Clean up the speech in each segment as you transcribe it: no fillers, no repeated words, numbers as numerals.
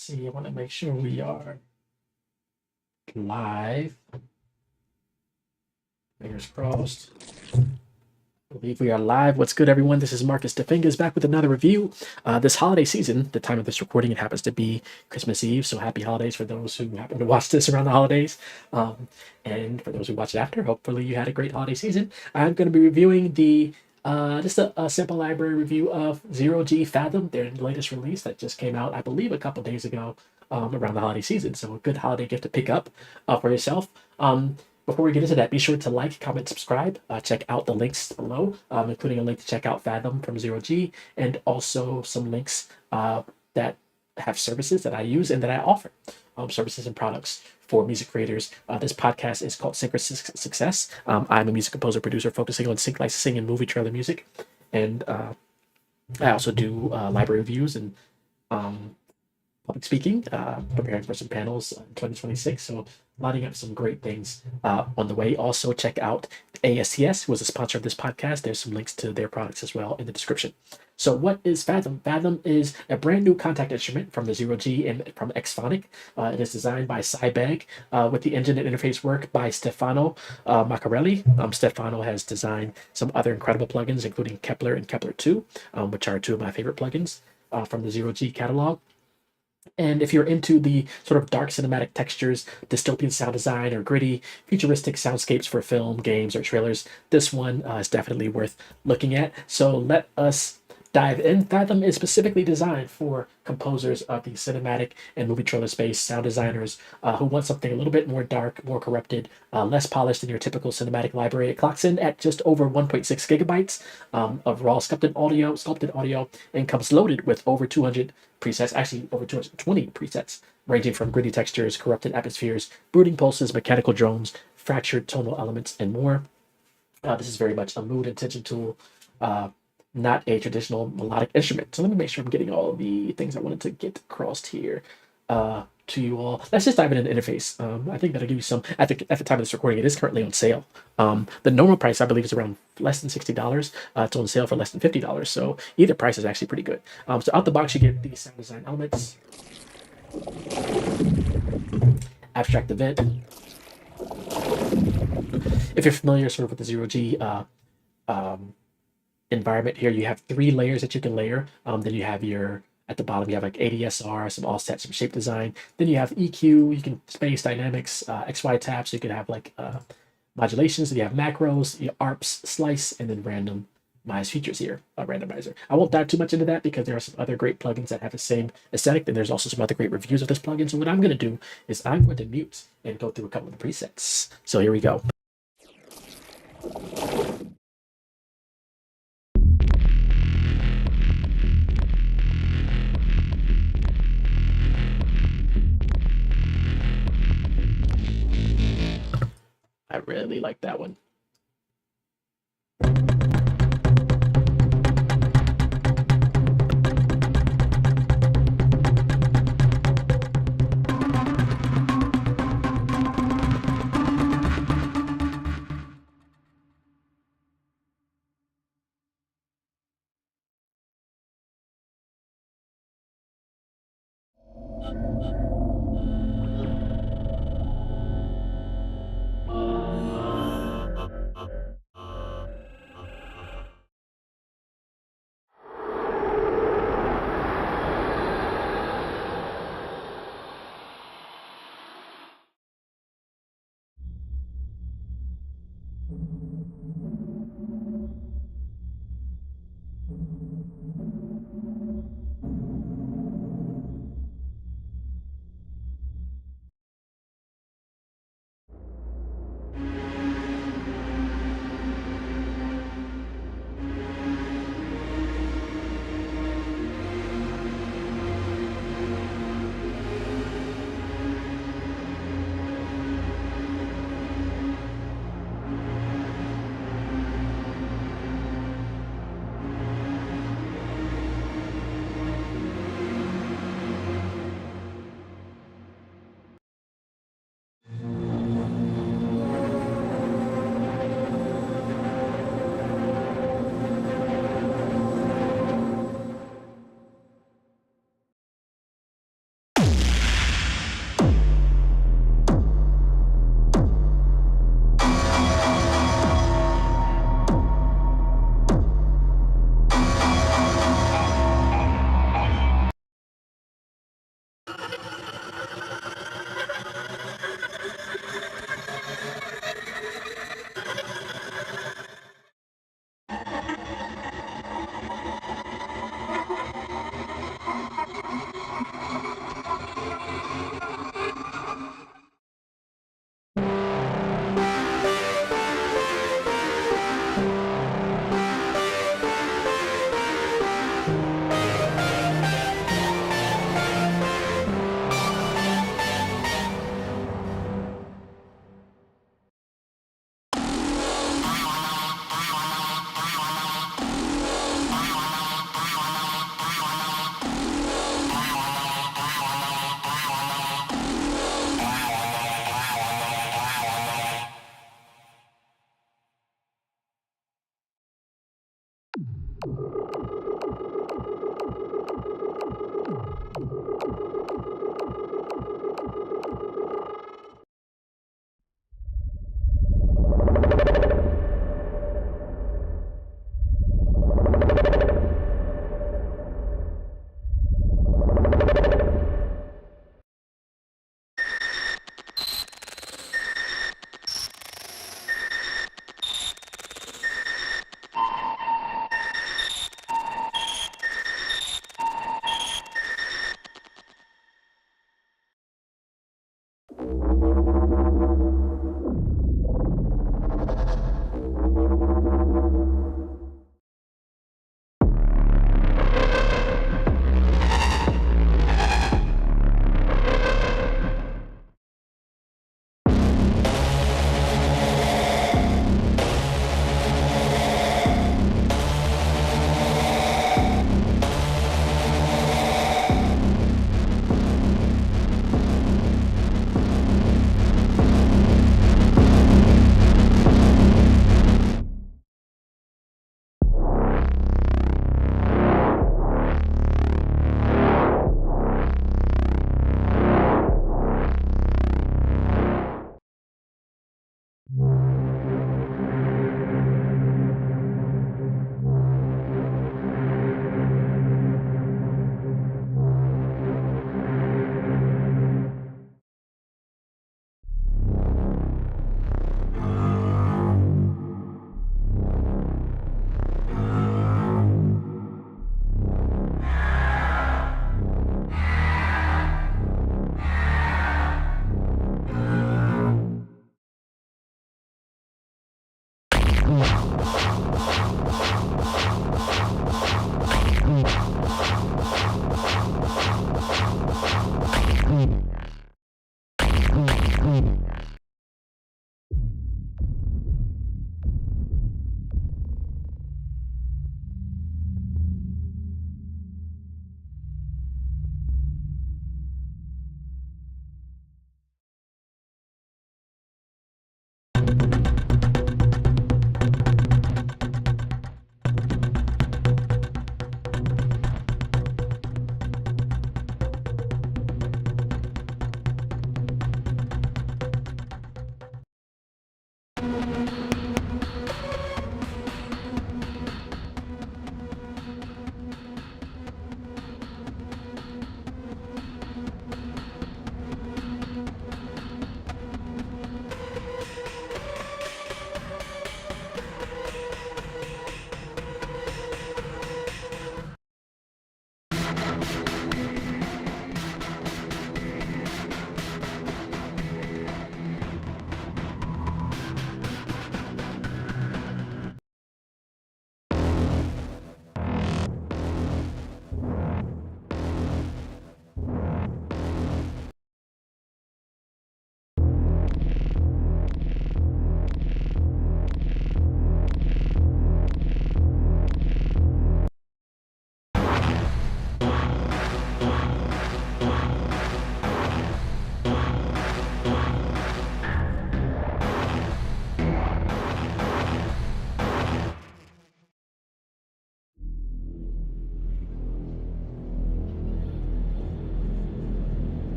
See, I want to make sure we are live. Fingers crossed. I believe we are live. What's good, everyone? This is Marcus the Fingaz back with another review. This holiday season, the time of this recording, it happens to be Christmas Eve, so happy holidays for those who happen to watch this around the holidays. And for those who watch it after, hopefully you had a great holiday season. I'm going to be reviewing the just a simple library review of Zero G Fathom, their latest release that just came out, I believe, a couple days ago around the holiday season. So a good holiday gift to pick up for yourself. Before we get into that, be sure to like, comment, subscribe. Check out the links below, including a link to check out Fathom from Zero G, and also some links that have services that I use and that I offer, services and products for music creators. This podcast is called Syncrets Success. I'm a music composer producer focusing on sync licensing and movie trailer music, and I also do library reviews and public speaking, preparing for some panels in 2026. So lining up some great things on the way. Also check out ASTS, who was a sponsor of this podcast. There's some links to their products as well in the description. So what is Fathom? Fathom is a brand new contact instrument from the Zero G and from Xphonic. It is designed by Cybeg with the engine and interface work by Stefano Maccarelli. Stefano has designed some other incredible plugins, including Kepler and Kepler 2, which are two of my favorite plugins from the Zero G catalog. And if you're into the sort of dark cinematic textures, dystopian sound design, or gritty, futuristic soundscapes for film, games, or trailers, this one is definitely worth looking at. So let us dive in. Fathom is specifically designed for composers of the cinematic and movie trailer space, sound designers who want something a little bit more dark, more corrupted, less polished than your typical cinematic library. It clocks in at just over 1.6 gigabytes of raw sculpted audio, and comes loaded with over 200 presets, actually over 220 presets, ranging from gritty textures, corrupted atmospheres, brooding pulses, mechanical drones, fractured tonal elements, and more. This is very much a mood intention tool, not a traditional melodic instrument. So let me make sure I'm getting all of the things I wanted to get across here to you all. Let's just dive into the interface. I think that'll give you some, at the time of this recording, it is currently on sale. The normal price, I believe, is around less than $60. It's on sale for less than $50. So either price is actually pretty good. So out the box, you get the sound design elements, abstract event. If you're familiar sort of with the Zero G environment here, you have 3 layers that you can layer. Then you have your, at the bottom, you have like ADSR, some offset, some shape design. Then you have EQ, you can space dynamics, XY tabs, so you can have like modulations. Then you have macros, your ARPs, slice, and then randomized features here, a randomizer. I won't dive too much into that because there are some other great plugins that have the same aesthetic. Then there's also some other great reviews of this plugin. So what I'm going to do is I'm going to mute and go through a couple of the presets. So here we go. I really like that one.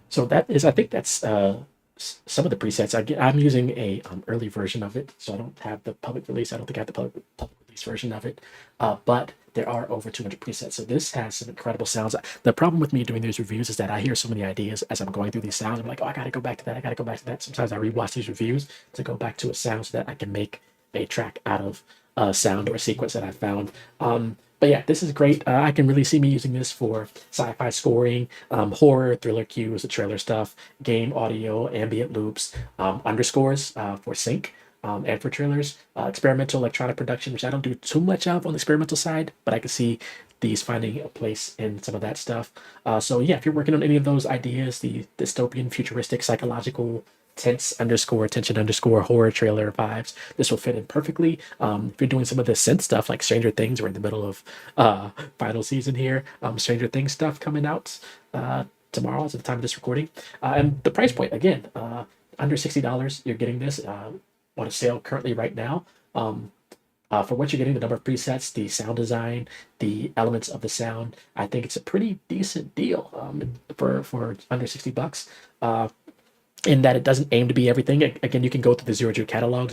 So that is, I think that's some of the presets. I'm using a early version of it, so I don't have the public release. I don't think I have the public release version of it, but there are over 200 presets. So this has some incredible sounds. The problem with me doing these reviews is that I hear so many ideas as I'm going through these sounds. I'm like, oh, I got to go back to that. I got to go back to that. Sometimes I rewatch these reviews to go back to a sound so that I can make a track out of a sound or a sequence that I found. But yeah, this is great. I can really see me using this for sci-fi scoring, horror, thriller cues, the trailer stuff, game audio, ambient loops, underscores for sync, and for trailers, experimental electronic production, which I don't do too much of on the experimental side, but I can see these finding a place in some of that stuff. So yeah, if you're working on any of those ideas, the dystopian, futuristic, psychological, tense underscore tension underscore horror trailer vibes, this will fit in perfectly. If you're doing some of the synth stuff like Stranger Things, we're in the middle of final season here. Stranger Things stuff coming out tomorrow at the time of this recording. And the price point again, under $60, you're getting this on a sale currently right now. For what you're getting, the number of presets, the sound design, the elements of the sound, I think it's a pretty decent deal for under $60. In that it doesn't aim to be everything. Again, you can go through the Zero G catalog.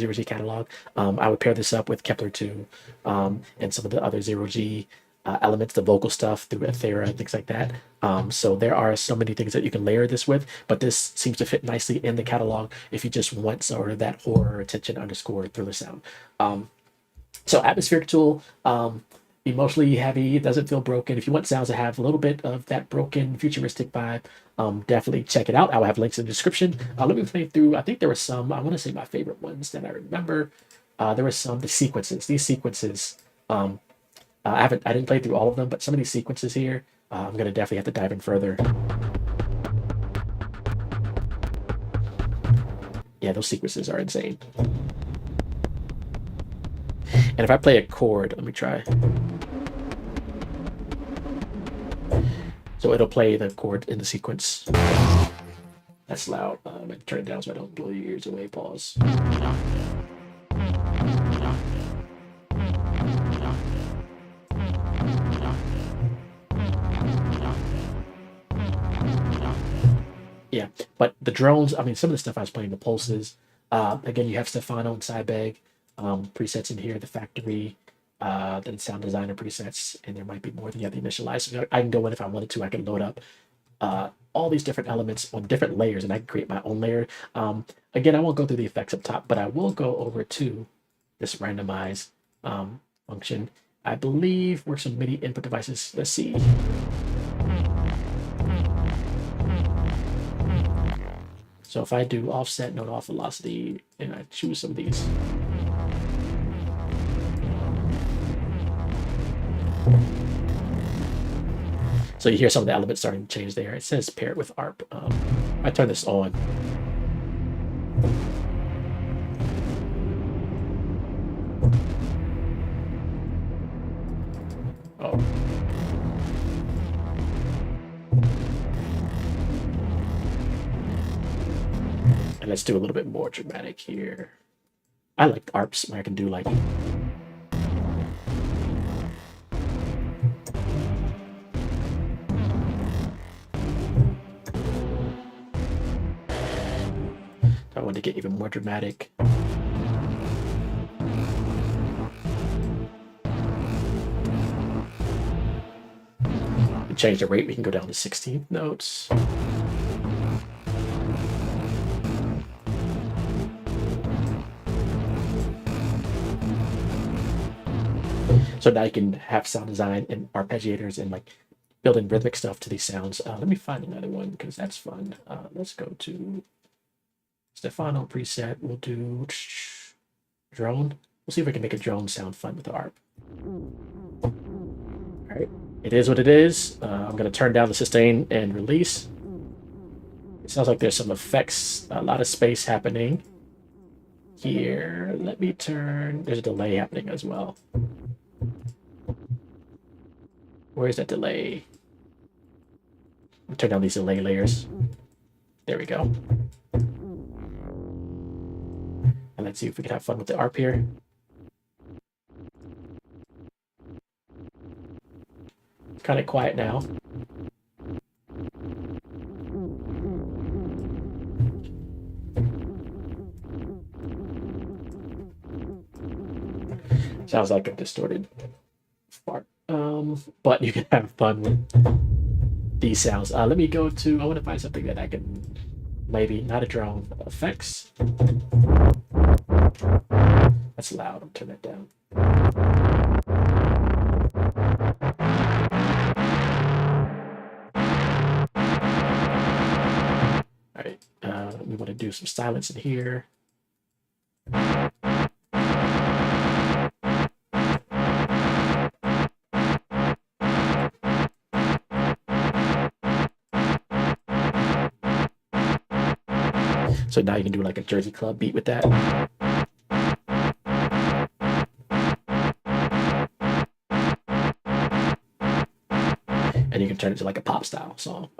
I would pair this up with Kepler 2 and some of the other Zero G elements, the vocal stuff through Ethera and things like that. So there are so many things that you can layer this with, but this seems to fit nicely in the catalog if you just want sort of that horror, tension underscore thriller sound. So atmospheric tool, emotionally heavy, it doesn't feel broken. If you want sounds that have a little bit of that broken futuristic vibe, definitely check it out. I will have links in the description. Let me play through. I think there were some, I want to say my favorite ones that I remember. There were some, the sequences. These sequences, I didn't play through all of them, but some of these sequences here, I'm going to definitely have to dive in further. Yeah, those sequences are insane. And if I play a chord, let me try. So it'll play the chord in the sequence. That's loud. I'm going to turn it down so I don't blow your ears away. Pause. Yeah, but the drones, I mean, some of the stuff I was playing, the pulses. Again, you have Stefano and Cybeg presets in here, the factory, then sound designer presets, and there might be more than you have to initialize. So I can go in if I wanted to. I can load up all these different elements on different layers, and I can create my own layer. Again, I won't go through the effects up top, but I will go over to this randomize function. I believe works on MIDI input devices. Let's see. So if I do offset, node off velocity, and I choose some of these. So you hear some of the elements starting to change there. It says pair it with ARP. I turn this on. Oh. And let's do a little bit more dramatic here. I like ARPs where I can do like I want to get even more dramatic. And change the rate, we can go down to 16 notes. So now you can have sound design and arpeggiators and like build in rhythmic stuff to these sounds. Let me find another one because that's fun. Let's go to Stefano preset. We'll do drone. We'll see if we can make a drone sound fun with the ARP. All right, it is what it is. I'm gonna turn down the sustain and release. It sounds like there's some effects, a lot of space happening here. Let me turn. There's a delay happening as well. Where's that delay? Turn down these delay layers. There we go. And let's see if we can have fun with the ARP here. It's kind of quiet now. Sounds like a distorted fart. But you can have fun with these sounds. Let me go to, I want to find something that I can, maybe, not a drone, effects. That's loud, I'll turn that down. All right, we want to do some silence in here. So now you can do like a Jersey Club beat with that. And you can turn it to like a pop style song.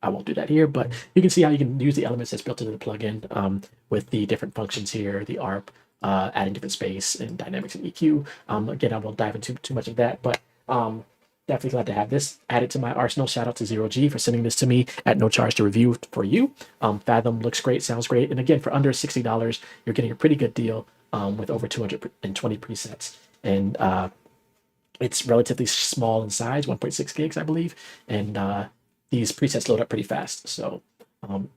I won't do that here, but you can see how you can use the elements that's built into the plugin with the different functions here, the ARP, adding different space and dynamics and EQ. Again, I won't dive into too much of that, but definitely glad to have this added to my arsenal. Shout out to Zero G for sending this to me at no charge to review for you. Fathom looks great, sounds great. And again, for under $60, you're getting a pretty good deal with over 220 presets. And it's relatively small in size, 1.6 gigs, I believe. And these presets load up pretty fast. So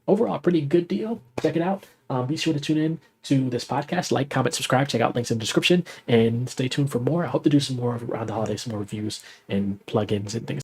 overall, pretty good deal. Check it out. Be sure to tune in to this podcast, like, comment, subscribe, check out links in the description, and stay tuned for more. I hope to do some more around the holidays, some more reviews and plugins and things